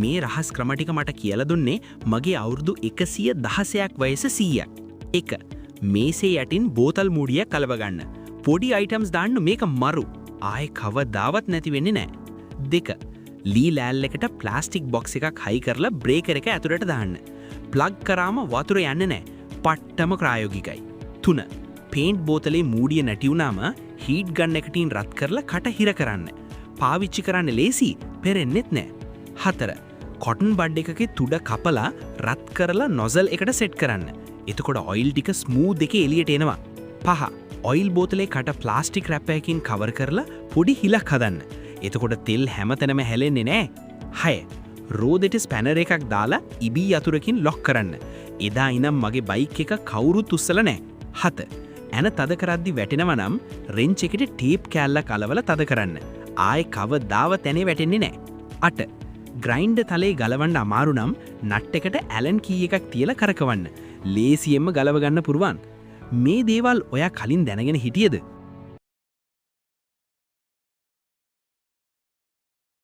මේ රහස් ක්‍රම ටික මට කියලා දුන්නේ මගේ අවුරුදු 116ක් වයස 100ක්. 1. මේසේ යටින් බෝතල් මූඩියක් කලව ගන්න. පොඩි අයිටම්ස් දාන්න මේක මරු. ආයේ කවදාවත් නැති වෙන්නේ නැහැ. 2. ලී ලෑල් එකට ප්ලාස්ටික් බොක්ස් එකක් හයි කරලා බ්‍රේකර් එක ඇතුළට දාන්න. ප්ලග් කරාම වතුර යන්නේ නැහැ. පට්ටම ප්‍රායෝගිකයි. 3. පේන්ට් බෝතලේ මූඩිය නැති වුණාම හීට් ගන් එකකින් රත් කරලා කට හිර කරන්න. පාවිච්චි කරන්න ලේසි, පෙරෙන්නෙත් නැහැ. 4. කොටන් බඩ් එකකේ තුඩ කපලා රත් කරලා නොසල් එකට සෙට් කරන්න. එතකොට ඔයිල් ටික ස්මූත් එකේ එළියට එනවා. 5. ඔයිල් බෝතලේ කට ප්ලාස්ටික් රැප් එකකින් කවර් කරලා පොඩි හිලක් හදන්න. එතකොට තෙල් හැමතැනම හැලෙන්නේ නැහැ. 6. රෝදෙට ස්පැනර් එකක් දාලා ඉබී යතුරකින් ලොක් කරන්න. එදා ඉනම් මගේ බයික් එක කවුරුත් උස්සලා නැහැ. 7. ඇන තද කරද්දි වැටෙනවා නම් රෙන්ච් එකට ටේප් කෑල්ලක් අලවලා තද කරන්න. ආයේ කවදාවත් ඇනේ වැටෙන්නේ නැහැ. 8. ග්‍රයින්ඩර් තලේ ගලවන්න අමාරු නම් නට් එකට ඇලන් කී එකක් තියලා කරකවන්න. ලේසියෙන්ම ගලව ගන්න පුරුවන්. මේ දේවල් ඔයා කලින් දැනගෙන හිටියද?